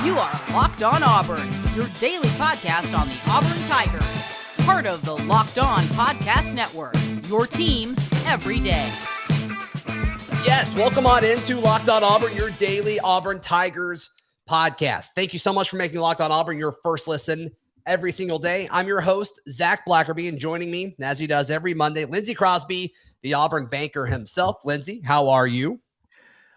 You are Locked On Auburn, your daily podcast on the Auburn Tigers. Part of the Locked On Podcast Network, your team every day. Yes, welcome on into Locked On Auburn, your daily Auburn Tigers podcast. Thank you so much for making Locked On Auburn your first listen every single day. I'm your host, Zac Blackerby, and joining me, as he does every Monday, Lindsay Crosby, the Auburn banker himself. Lindsay, how are you?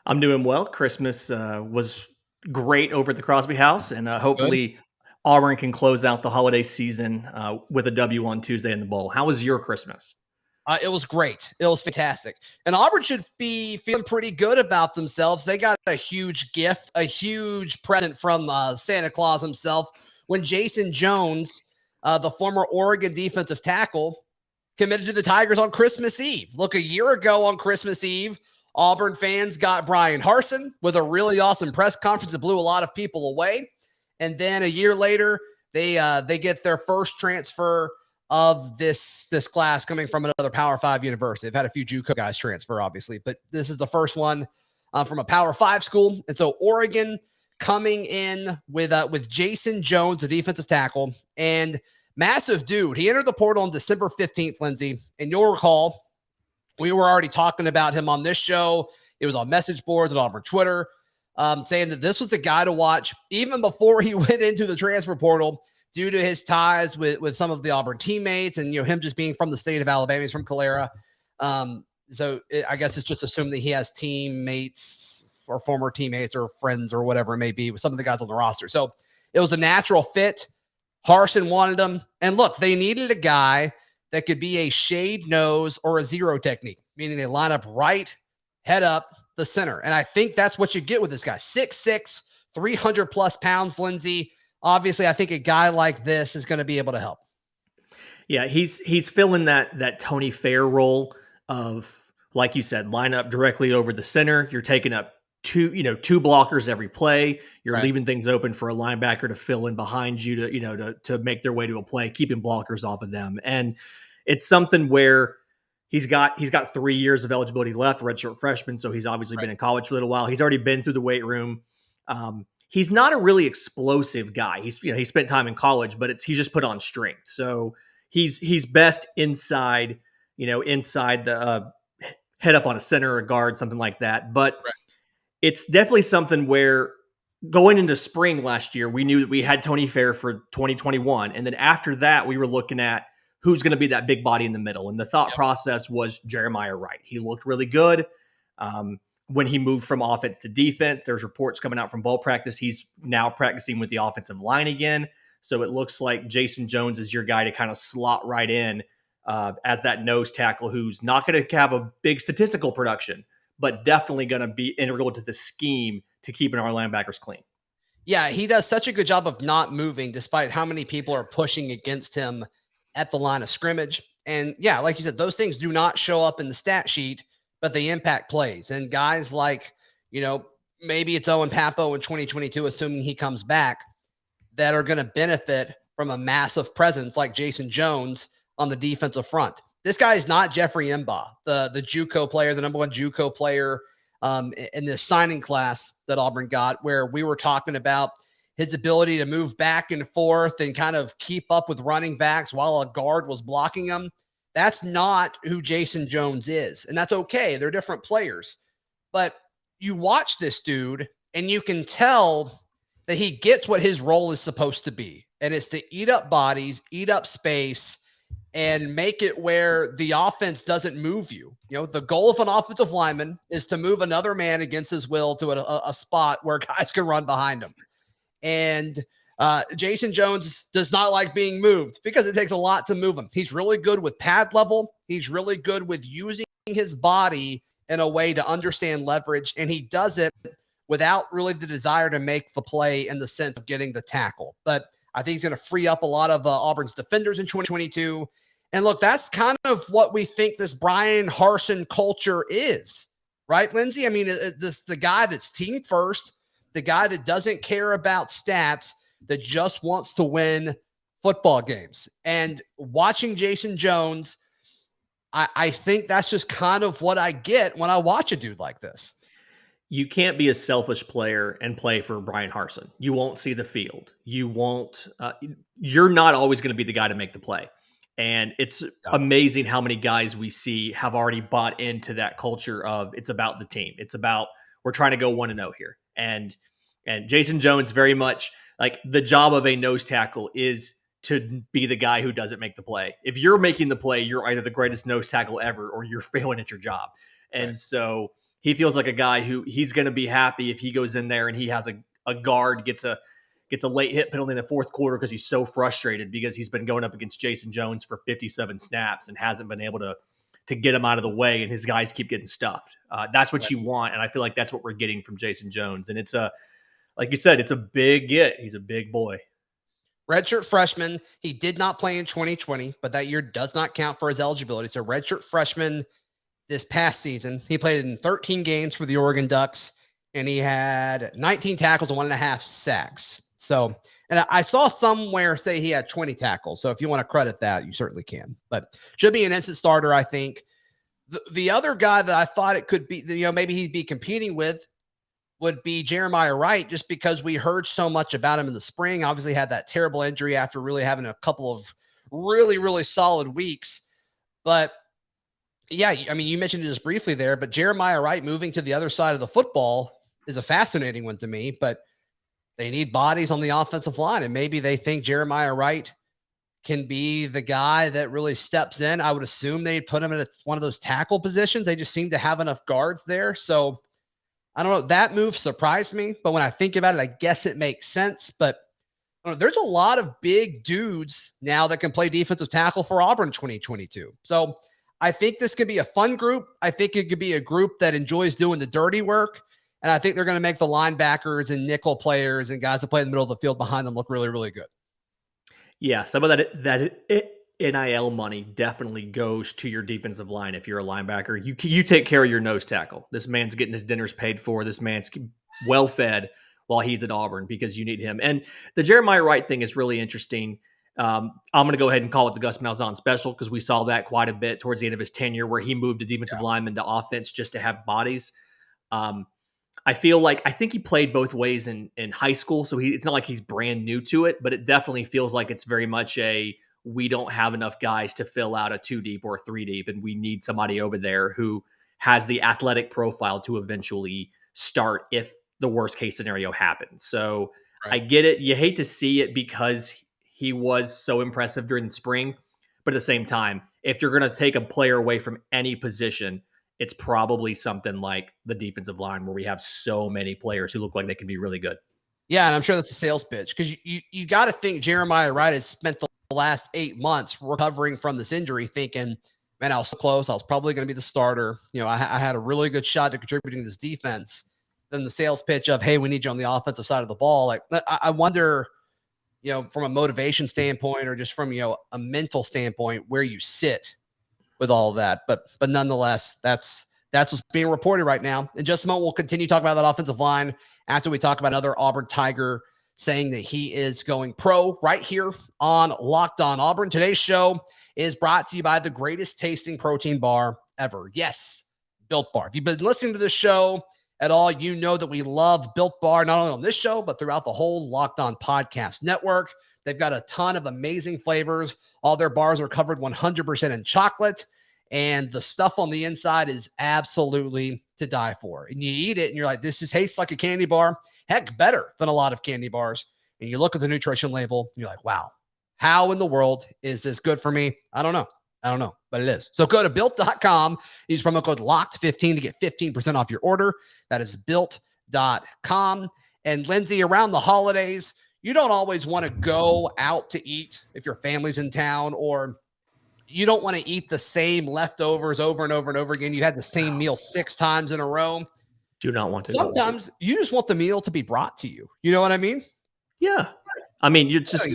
I'm doing well. Christmas was great over at the Crosby house, and hopefully Good. Auburn can close out the holiday season with a W on Tuesday in the bowl. How was your Christmas? It was great. It was fantastic. And Auburn should be feeling pretty good about themselves. They got a huge gift, a huge present from Santa Claus himself when Jayson Jones, the former Oregon defensive tackle, committed to the Tigers on Christmas Eve. Look, a year ago on Christmas Eve, Auburn fans got Bryan Harsin with a really awesome press conference that blew a lot of people away. And then a year later, they get their first transfer of this class coming from another Power 5 university. They've had a few JUCO guys transfer, obviously, but this is the first one from a Power 5 school. And so Oregon coming in with Jayson Jones, the defensive tackle, and massive dude. He entered the portal on December 15th, Lindsay, and you'll recall we were already talking about him on this show. It was on message boards and Auburn Twitter, saying that this was a guy to watch even before he went into the transfer portal due to his ties with some of the Auburn teammates and, him just being from the state of Alabama. He's from Calera. I guess it's just assumed that he has teammates or former teammates or friends or whatever it may be with some of the guys on the roster. So it was a natural fit. Harsin wanted him. And look, they needed a guy that could be a shade nose or a zero technique, meaning they line up right, head up, the center. And I think that's what you get with this guy. 6'6", 300 plus pounds, Lindsay. Obviously, I think a guy like this is going to be able to help. Yeah, he's filling that Tony Fair role of, like you said, line up directly over the center. You're taking up two blockers every play. You're right. Leaving things open for a linebacker to fill in behind you to make their way to a play, keeping blockers off of them. And it's something where he's got 3 years of eligibility left, redshirt freshman. So he's obviously been in college for a little while. He's already been through the weight room. He's not a really explosive guy. He spent time in college, but he's just put on strength. So he's best inside the head up on a center or guard, something like that. But it's definitely something where going into spring last year, we knew that we had Tony Fair for 2021. And then after that, we were looking at who's going to be that big body in the middle. And the thought process was Jeremiah Wright. He looked really good. When he moved from offense to defense, there's reports coming out from bowl practice. He's now practicing with the offensive line again. So it looks like Jayson Jones is your guy to kind of slot right in as that nose tackle who's not going to have a big statistical production, but definitely going to be integral to the scheme to keeping our linebackers clean. Yeah, he does such a good job of not moving despite how many people are pushing against him at the line of scrimmage. And yeah, like you said, those things do not show up in the stat sheet, but they impact plays. And guys like, maybe it's Owen Papo in 2022, assuming he comes back, that are going to benefit from a massive presence like Jayson Jones on the defensive front. This guy is not Jeffrey Mba, the JUCO player, the number one JUCO player in this signing class that Auburn got, where we were talking about his ability to move back and forth and kind of keep up with running backs while a guard was blocking him. That's not who Jayson Jones is. And that's okay. They're different players. But you watch this dude and you can tell that he gets what his role is supposed to be. And it's to eat up bodies, eat up space, and make it where the offense doesn't move you. The goal of an offensive lineman is to move another man against his will to a spot where guys can run behind him. And Jayson Jones does not like being moved because it takes a lot to move him. He's really good with pad level. He's really good with using his body in a way to understand leverage. And he does it without really the desire to make the play in the sense of getting the tackle. But I think he's going to free up a lot of Auburn's defenders in 2022. And look, that's kind of what we think this Bryan Harsin culture is, right, Lindsay? I mean, this the guy that's team first, the guy that doesn't care about stats, that just wants to win football games. And watching Jayson Jones, I think that's just kind of what I get when I watch a dude like this. you can't be a selfish player and play for Bryan Harsin. You won't see the field. You won't. You're not always going to be the guy to make the play. And it's amazing how many guys we see have already bought into that culture of it's about the team. It's about we're trying to go 1-0 here. And Jayson Jones very much like the job of a nose tackle is to be the guy who doesn't make the play. If you're making the play, you're either the greatest nose tackle ever or you're failing at your job. And so he feels like a guy who he's going to be happy if he goes in there and he has a guard, gets a late hit penalty in the fourth quarter because he's so frustrated because he's been going up against Jayson Jones for 57 snaps and hasn't been able to get him out of the way, and his guys keep getting stuffed. That's what you want, and I feel like that's what we're getting from Jayson Jones. And it's like you said, it's a big get. He's a big boy. Redshirt freshman. He did not play in 2020, but that year does not count for his eligibility. So redshirt freshman this past season. He played in 13 games for the Oregon Ducks, and he had 19 tackles and 1.5 sacks. So, and I saw somewhere say he had 20 tackles. So if you want to credit that, you certainly can. But should be an instant starter, I think. The other guy that I thought it could be, maybe he'd be competing with would be Jeremiah Wright, just because we heard so much about him in the spring. Obviously had that terrible injury after really having a couple of really, really solid weeks. But yeah, I mean, you mentioned it just briefly there, but Jeremiah Wright moving to the other side of the football is a fascinating one to me, but they need bodies on the offensive line, and maybe they think Jeremiah Wright can be the guy that really steps in. I would assume they'd put him in one of those tackle positions. They just seem to have enough guards there. So I don't know. That move surprised me, but when I think about it, I guess it makes sense. But there's a lot of big dudes now that can play defensive tackle for Auburn 2022. So I think this could be a fun group. I think it could be a group that enjoys doing the dirty work. And I think they're going to make the linebackers and nickel players and guys that play in the middle of the field behind them look really, really good. Yeah, some of that NIL money definitely goes to your defensive line. If you're a linebacker, you take care of your nose tackle. This man's getting his dinners paid for. This man's well fed while he's at Auburn because you need him. And the Jeremiah Wright thing is really interesting. I'm going to go ahead and call it the Gus Malzahn special because we saw that quite a bit towards the end of his tenure where he moved a defensive lineman to offense just to have bodies. I think he played both ways in high school, so it's not like he's brand new to it, but it definitely feels like it's very much we don't have enough guys to fill out a 2 deep or a 3 deep, and we need somebody over there who has the athletic profile to eventually start if the worst case scenario happens. So right. I get it. You hate to see it because he was so impressive during the spring, but at the same time, if you're going to take a player away from any position, it's probably something like the defensive line where we have so many players who look like they can be really good. Yeah, and I'm sure that's a sales pitch because you got to think Jeremiah Wright has spent the last 8 months recovering from this injury thinking, man, I was so close. I was probably going to be the starter. I had a really good shot to contributing to this defense. Then the sales pitch of, hey, we need you on the offensive side of the ball. Like, I wonder, from a motivation standpoint or just from, a mental standpoint, where you sit with all of that. But nonetheless, that's what's being reported right now. In just a moment, we'll continue talking about that offensive line after we talk about another Auburn Tiger saying that he is going pro right here on Locked On Auburn. Today's show is brought to you by the greatest tasting protein bar ever. Yes, Built Bar. If you've been listening to this show at all, you know that we love Built Bar, not only on this show, but throughout the whole Locked On Podcast Network. They've got a ton of amazing flavors. All their bars are covered 100% in chocolate, and the stuff on the inside is absolutely to die for. And you eat it, and you're like, this tastes like a candy bar. Heck, better than a lot of candy bars. And you look at the nutrition label, and you're like, wow, how in the world is this good for me? I don't know, but it is. So go to Built.com, use promo code LOCKED15 to get 15% off your order. That is Built.com. And Lindsay, around the holidays, you don't always want to go out to eat if your family's in town, or you don't want to eat the same leftovers over and over and over again. You had the same meal 6 times in a row. Do not want to. Sometimes you just want the meal to be brought to you. You know what I mean? Yeah. I mean, you just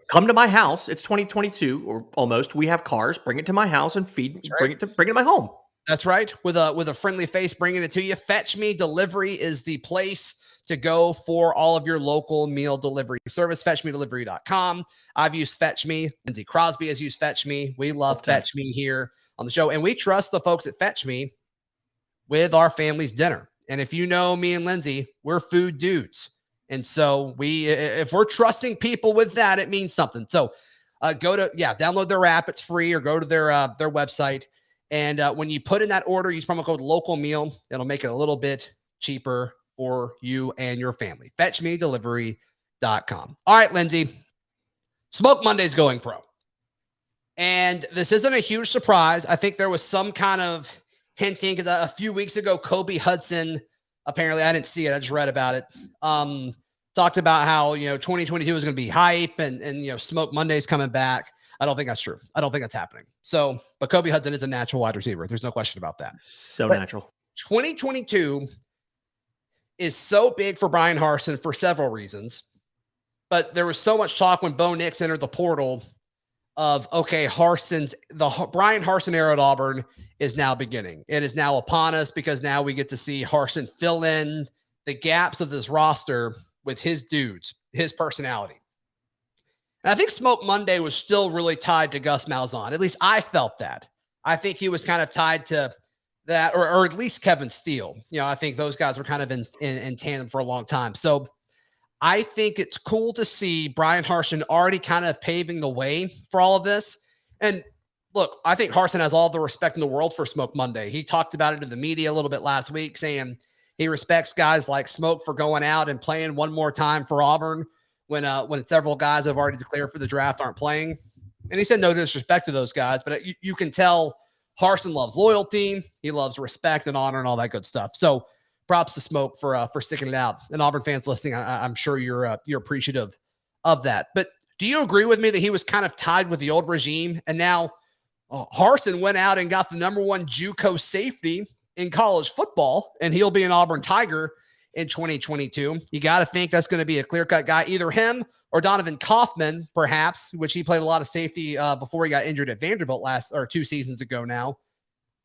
come to my house. It's 2022 or almost. We have cars. Bring it to my house and feed. Right. Bring it to my home. That's right. With a friendly face, bringing it to you. Fetch Me Delivery is the place to go for all of your local meal delivery service. FetchMeDelivery.com. I've used Fetch Me. Lindsay Crosby has used Fetch Me. We love Fetch Me here on the show, and we trust the folks at Fetch Me with our family's dinner. And if you know me and Lindsay, we're food dudes. And so if we're trusting people with that, it means something. So download their app. It's free, or go to their website. And when you put in that order, use promo code local meal. It'll make it a little bit cheaper for you and your family. FetchMeDelivery.com. All right, Lindsay, Smoke Monday's going pro. And this isn't a huge surprise. I think there was some kind of hinting, because a few weeks ago, Kobe Hudson, apparently, I didn't see it, I just read about it, talked about how, 2022 is going to be hype and Smoke Monday's coming back. I don't think that's true. I don't think that's happening. So, but Kobe Hudson is a natural wide receiver. There's no question about that. But natural. 2022 is so big for Bryan Harsin for several reasons. But there was so much talk when Bo Nix entered the portal of, okay, the Bryan Harsin era at Auburn is now beginning. It is now upon us, because now we get to see Harsin fill in the gaps of this roster with his dudes, his personality. And I think Smoke Monday was still really tied to Gus Malzahn. At least I felt that. I think he was kind of tied to that, or at least Kevin Steele. I think those guys were kind of in tandem for a long time. So I think it's cool to see Bryan Harsin already kind of paving the way for all of this. And look, I think Harsin has all the respect in the world for Smoke Monday. He talked about it in the media a little bit last week, saying he respects guys like Smoke for going out and playing one more time for Auburn when several guys have already declared for the draft aren't playing. And he said no disrespect to those guys, but you can tell Harsin loves loyalty. He loves respect and honor and all that good stuff. So props to Smoke for sticking it out. And Auburn fans listening, I'm sure you're appreciative of that. But do you agree with me that he was kind of tied with the old regime, and now Harsin went out and got the number one JUCO safety in college football, and he'll be an Auburn Tiger in 2022? You got to think that's going to be a clear-cut guy, either him or Donovan Kaufman, perhaps, which he played a lot of safety before he got injured at Vanderbilt 2 seasons ago now.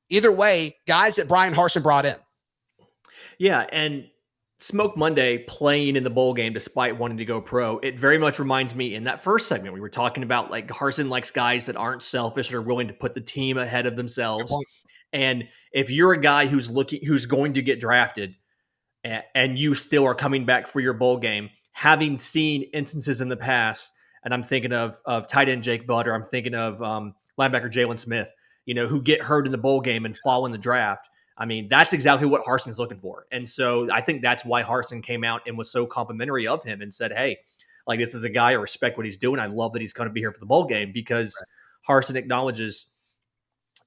Either way, guys that Bryan Harsin brought in. Yeah, and Smoke Monday playing in the bowl game despite wanting to go pro, it very much reminds me in that first segment we were talking about, like, Harsin likes guys that aren't selfish and are willing to put the team ahead of themselves. And if you're a guy who's going to get drafted and you still are coming back for your bowl game, having seen instances in the past, and I'm thinking of tight end Jake Butter, I'm thinking of linebacker Jalen Smith, who get hurt in the bowl game and fall in the draft. I mean, that's exactly what Harsin's looking for. And so I think that's why Harsin came out and was so complimentary of him and said, hey, like, this is a guy, I respect what he's doing. I love that he's going to be here for the bowl game, because Harsin acknowledges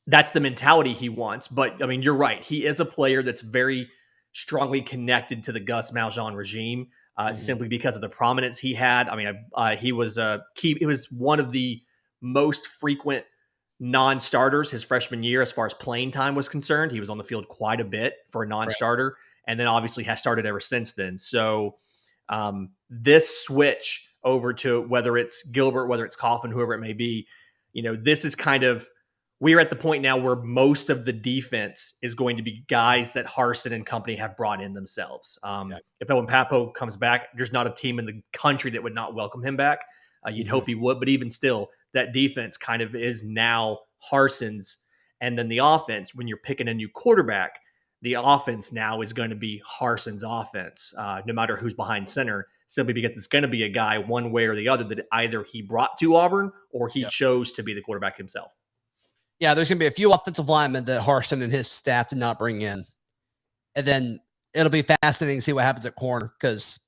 that's the mentality he wants. But I mean, you're right. He is a player that's very strongly connected to the Gus Malzahn regime, simply because of the prominence he had. I mean, he was key. It was one of the most frequent non-starters his freshman year as far as playing time was concerned. He was on the field quite a bit for a non-starter, and then obviously has started ever since then. So this switch over to whether it's Gilbert, whether it's Coffin, whoever it may be, this is kind of, we're at the point now where most of the defense is going to be guys that Harsin and company have brought in themselves. If Owen Papo comes back, there's not a team in the country that would not welcome him back. You'd hope he would, but even still, that defense kind of is now Harsin's. And then the offense, when you're picking a new quarterback, the offense now is going to be Harsin's offense, no matter who's behind center, simply because it's going to be a guy one way or the other that either he brought to Auburn or he chose to be the quarterback himself. Yeah, there's going to be a few offensive linemen that Harsin and his staff did not bring in. And then it'll be fascinating to see what happens at corner, because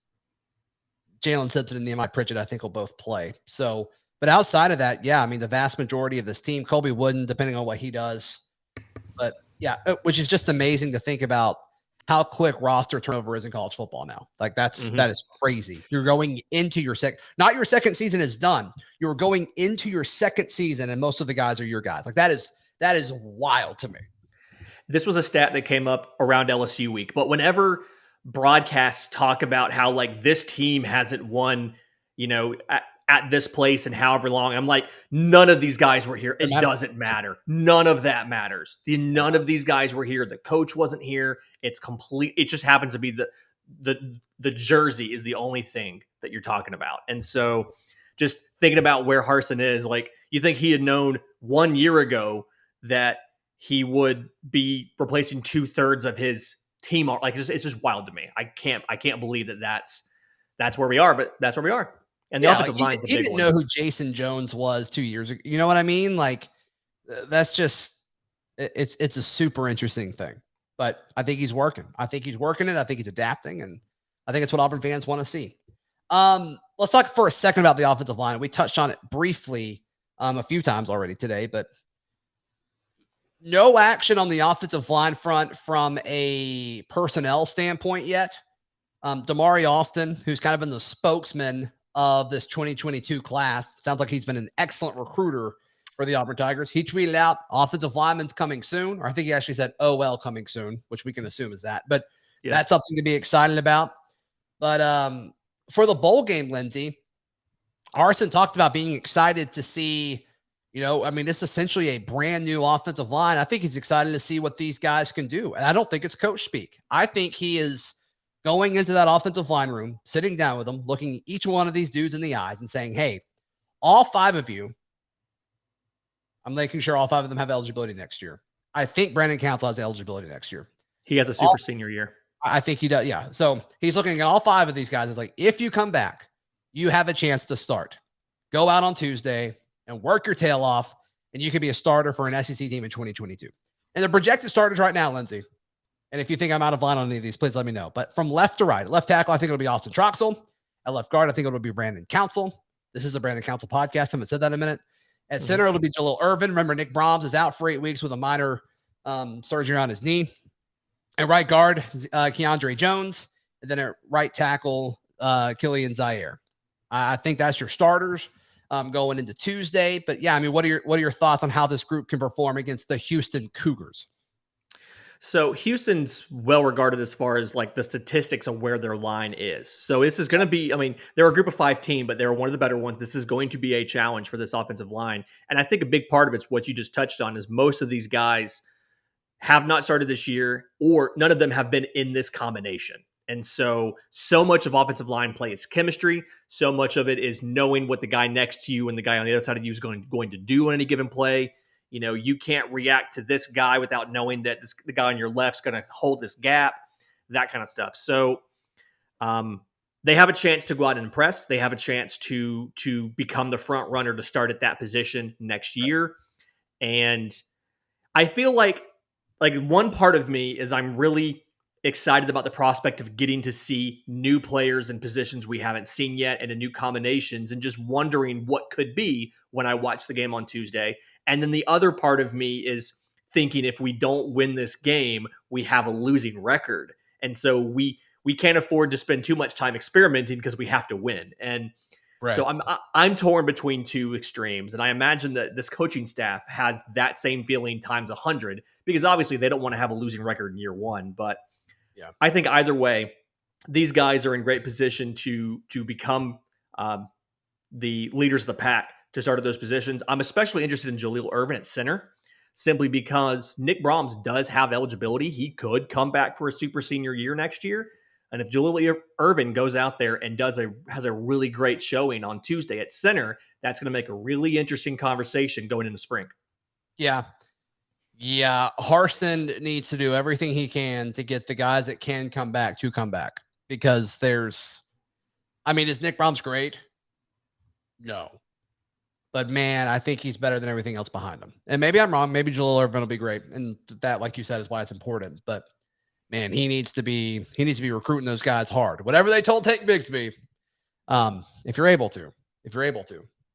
Jalen Simpson and Nehemiah Pritchett, I think, will both play. So, but outside of that, yeah, I mean, the vast majority of this team, Colby Wooden, depending on what he does. But yeah, which is just amazing to think about how quick roster turnover is in college football now. Like, that is crazy. You're going into your not your second season is done. You're going into your second season, and most of the guys are your guys. Like, that is wild to me. This was a stat that came up around LSU week, but whenever broadcasts talk about how, like, this team hasn't won, at this place and however long, I'm like, none of these guys were here. It doesn't matter. None of that matters. None of these guys were here. The coach wasn't here. It's complete. It just happens to be the jersey is the only thing that you're talking about. And so just thinking about where Harsin is, like, you think he had known 1 year ago that he would be replacing 2/3 of his team. Like it's just wild to me. I can't believe that's where we are, but that's where we are. And the offensive line is the big one. You didn't know who Jayson Jones was 2 years ago. You know what I mean? Like that's just it's a super interesting thing. But I think he's working. I think he's working it. I think he's adapting, and I think it's what Auburn fans want to see. Let's talk for a second about the offensive line. We touched on it briefly a few times already today, but no action on the offensive line front from a personnel standpoint yet. Damari Alston, who's kind of been the spokesman of this 2022 class, sounds like he's been an excellent recruiter for the Auburn Tigers. He tweeted out, offensive lineman's coming soon, or I think he actually said OL coming soon, which we can assume is that, but that's something to be excited about. But for the bowl game, Lindsay, Harsin talked about being excited to see, it's essentially a brand new offensive line. I think he's excited to see what these guys can do. And I don't think it's coach speak. I think he is going into that offensive line room, sitting down with them, looking each one of these dudes in the eyes and saying, hey, all five of you, I'm making sure all five of them have eligibility next year. I think Brandon Council has eligibility next year. He has a super senior year. I think he does. Yeah. So he's looking at all five of these guys. It's like, if you come back, you have a chance to start. Go out on Tuesday and work your tail off, and you can be a starter for an SEC team in 2022. And the projected starters right now, Lindsay, and if you think I'm out of line on any of these, please let me know. But from left to right, left tackle, I think it'll be Austin Troxell. At left guard, I think it'll be Brandon Council. This is a Brandon Council podcast. I haven't said that in a minute. At center, it'll be Jalil Irvin. Remember, Nick Brahms is out for 8 weeks with a minor surgery on his knee. At right guard, Keandre Jones. And then at right tackle, Killian Zaire. I think that's your starters going into Tuesday. But yeah, what are your thoughts on how this group can perform against the Houston Cougars? So Houston's well regarded as far as like the statistics of where their line is. So this is going to be, they're a group of 5 team, but they're one of the better ones. This is going to be a challenge for this offensive line. And I think a big part of it's what you just touched on is most of these guys have not started this year, or none of them have been in this combination. And so much of offensive line play is chemistry. So much of it is knowing what the guy next to you and the guy on the other side of you is going to do on any given play. You can't react to this guy without knowing that the guy on your left is going to hold this gap, that kind of stuff. So they have a chance to go out and impress. They have a chance to become the front runner to start at that position next year. And I feel like one part of me is I'm really excited about the prospect of getting to see new players in positions we haven't seen yet and in new combinations, and just wondering what could be when I watch the game on Tuesday. And then the other part of me is thinking, if we don't win this game, we have a losing record. And so we can't afford to spend too much time experimenting because we have to win. And so I'm torn between two extremes. And I imagine that this coaching staff has that same feeling times 100, because obviously they don't want to have a losing record in year one. But yeah, I think either way, these guys are in great position to become the leaders of the pack to start at those positions. I'm especially interested in Jalil Irvin at center, simply because Nick Brahms does have eligibility. He could come back for a super senior year next year. And if Jalil Irvin goes out there and has a really great showing on Tuesday at center, that's going to make a really interesting conversation going into spring. Yeah. Harsin needs to do everything he can to get the guys that can come back to come back, because is Nick Brahms great? No. But man, I think he's better than everything else behind him. And maybe I'm wrong. Maybe Jalil Irvin will be great. And that, like you said, is why it's important. But man, he needs to be recruiting those guys hard. Whatever they told Tate Bigsby, if you're able to,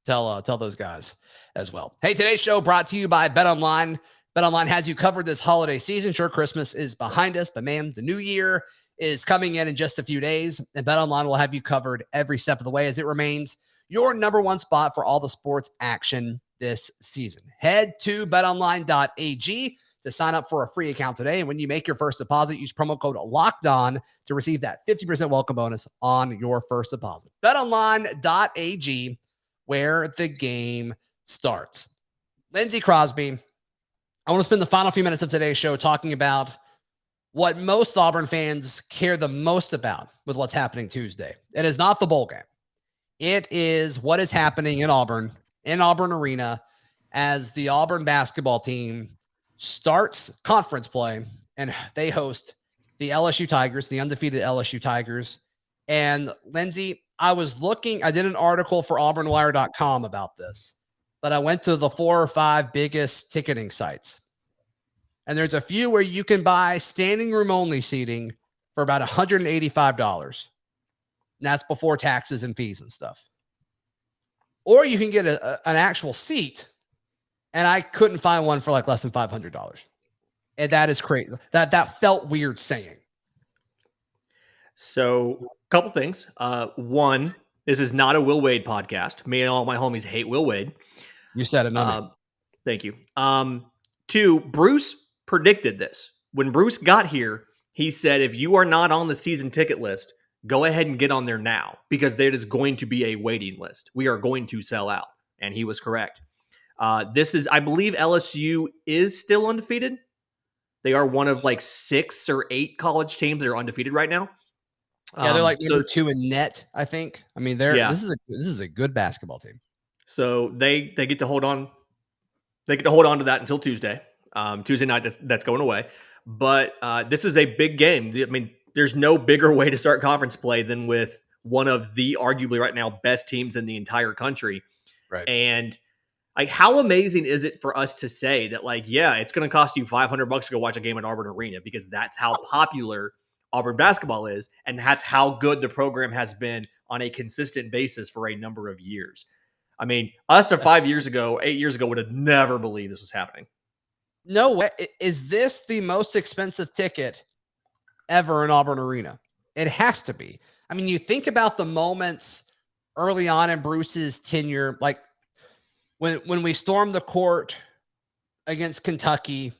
tell those guys as well. Hey, today's show brought to you by BetOnline. BetOnline has you covered this holiday season. Sure, Christmas is behind us, but man, the new year is coming in just a few days, and BetOnline will have you covered every step of the way as it remains your number one spot for all the sports action this season. Head to betonline.ag to sign up for a free account today. And when you make your first deposit, use promo code LOCKEDON to receive that 50% welcome bonus on your first deposit. betonline.ag, where the game starts. Lindsay, Crosby, I want to spend the final few minutes of today's show talking about what most Auburn fans care the most about with what's happening Tuesday. It is not the bowl game. It is what is happening in Auburn Arena, as the Auburn basketball team starts conference play and they host the LSU Tigers, the undefeated LSU Tigers. And Lindsay, I did an article for auburnwire.com about this, but I went to the 4 or 5 biggest ticketing sites. And there's a few where you can buy standing room only seating for about $185. And that's before taxes and fees and stuff. Or you can get an actual seat. And I couldn't find one for like less than $500. And that is crazy. That felt weird saying. So a couple things. One, this is not a Will Wade podcast. Me and all my homies hate Will Wade. You said it, not me. Thank you. 2, Bruce predicted this. When Bruce got here, he said, if you are not on the season ticket list, go ahead and get on there now because there is going to be a waiting list. We are going to sell out. And he was correct. This is, I believe LSU is still undefeated. They are one of like 6 or 8 college teams that are undefeated right now. Yeah, they're like number 2 in net, I think. I mean, this is a good basketball team. So they get to hold on. They get to hold on to that until Tuesday. Tuesday night, that's going away. But this is a big game. I mean, there's no bigger way to start conference play than with one of the arguably right now best teams in the entire country. Right. And like, how amazing is it for us to say that, like, yeah, it's going to cost you $500 to go watch a game at Auburn Arena because that's how popular Auburn basketball is, and that's how good the program has been on a consistent basis for a number of years. I mean, us 8 years ago, would have never believed this was happening. No way. Is this the most expensive ticket ever in Auburn Arena? It has to be. I mean, you think about the moments early on in Bruce's tenure, like when we stormed the court against Kentucky.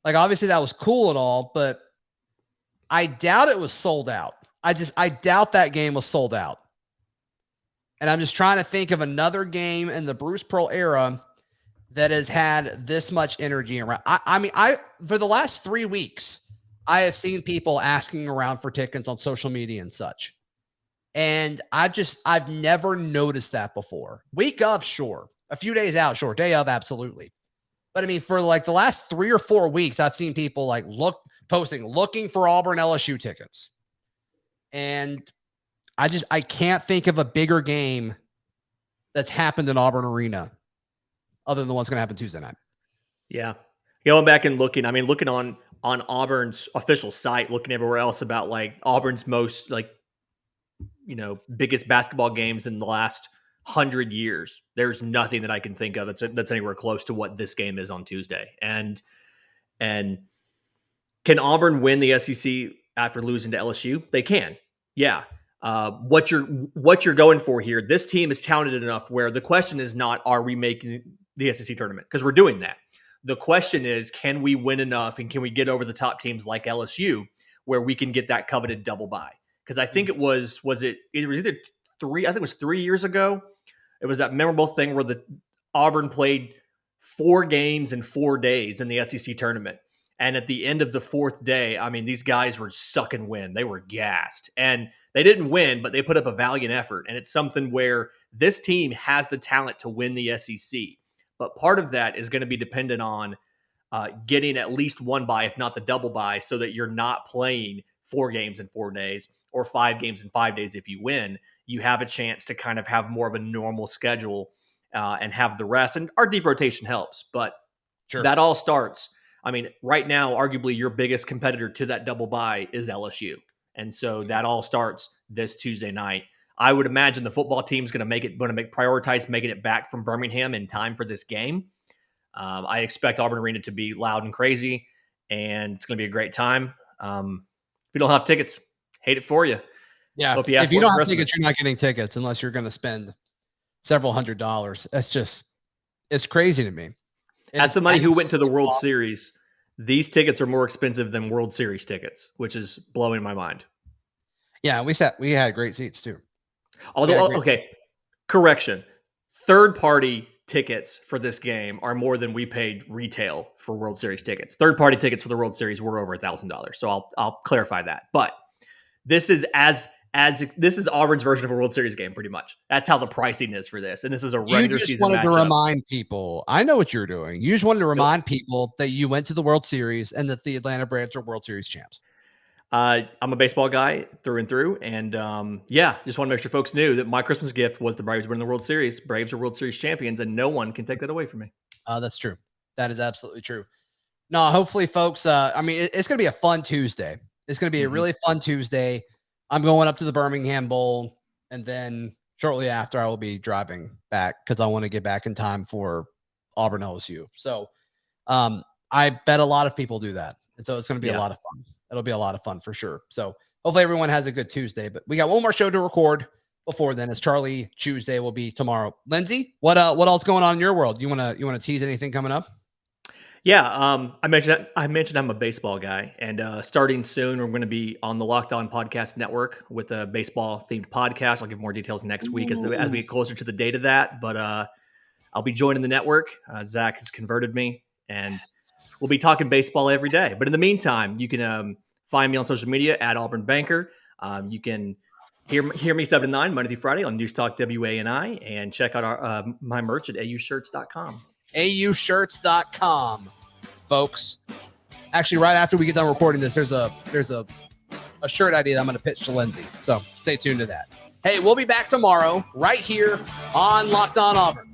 Like, obviously that was cool and all, but I doubt it was sold out. I doubt that game was sold out. And I'm just trying to think of another game in the Bruce Pearl era that has had this much energy around. I mean, for the last 3 weeks, I have seen people asking around for tickets on social media and such. And I've never noticed that before. Week of, sure. A few days out, sure. Day of, absolutely. But I mean, for like the last 3 or 4 weeks, I've seen people like looking for Auburn LSU tickets. And I can't think of a bigger game that's happened in Auburn Arena other than what's going to happen Tuesday night. Yeah. Going back and looking on Auburn's official site, looking everywhere else about like Auburn's most biggest basketball games in the last 100 years. There's nothing that I can think of that's anywhere close to what this game is on Tuesday. And can Auburn win the SEC after losing to LSU? They can. Yeah. What you're going for here, this team is talented enough where the question is not, are we making the SEC tournament? Because we're doing that. The question is, can we win enough and can we get over the top teams like LSU where we can get that coveted double bye? Because I think it was either 3 years ago. It was that memorable thing where the Auburn played 4 games in 4 days in the SEC tournament. And at the end of the 4th day, I mean, these guys were sucking wind. They were gassed. And they didn't win, but they put up a valiant effort. And it's something where this team has the talent to win the SEC. But part of that is going to be dependent on getting at least 1 bye, if not the double bye, so that you're not playing 4 games in 4 days or 5 games in 5 days. If you win, you have a chance to kind of have more of a normal schedule and have the rest. And our deep rotation helps, but that all starts. I mean, right now, arguably your biggest competitor to that double bye is LSU. And so that all starts this Tuesday night. I would imagine the football team is going to prioritize making it back from Birmingham in time for this game. I expect Auburn Arena to be loud and crazy, and it's going to be a great time. If you don't have tickets, hate it for you. Yeah, if you don't have tickets, you're not getting tickets unless you're going to spend several $100s. It's crazy to me. As somebody who went to the World Series, these tickets are more expensive than World Series tickets, which is blowing my mind. Yeah, we had great seats too. Although, okay, correction. Third-party tickets for this game are more than we paid retail for World Series tickets. Third-party tickets for the World Series were over $1,000. So I'll clarify that. But this is this is Auburn's version of a World Series game, pretty much. That's how the pricing is for this. And this is a regular season matchup. You just wanted to remind people. I know what you're doing. You just wanted to remind people that you went to the World Series and that the Atlanta Braves are World Series champs. I'm a baseball guy through and through. And just want to make sure folks knew that my Christmas gift was the Braves winning the World Series. Braves are World Series champions, and no one can take that away from me. That's true. That is absolutely true. No, hopefully, folks, it's going to be a fun Tuesday. It's going to be a really fun Tuesday. I'm going up to the Birmingham Bowl, and then shortly after, I will be driving back because I want to get back in time for Auburn LSU. So I bet a lot of people do that. And so it's going to be a lot of fun. It'll be a lot of fun for sure. So hopefully everyone has a good Tuesday. But we got one more show to record before then, as Charlie Tuesday will be tomorrow. Lindsay, what else going on in your world? You want to tease anything coming up? Yeah, I mentioned I'm a baseball guy, and starting soon, we're going to be on the Locked On Podcast Network with a baseball-themed podcast. I'll give more details next week as we get closer to the date of that. But I'll be joining the network. Zac has converted me, and we'll be talking baseball every day. But in the meantime, you can find me on social media at Auburn Banker. You can hear me 7 to 9 Monday through Friday on NewsTalk WANI, and check out my merch at aushirts.com. aushirts.com, folks. Actually, right after we get done recording this, there's a shirt idea that I'm going to pitch to Lindsay. So stay tuned to that. Hey, we'll be back tomorrow right here on Locked On Auburn.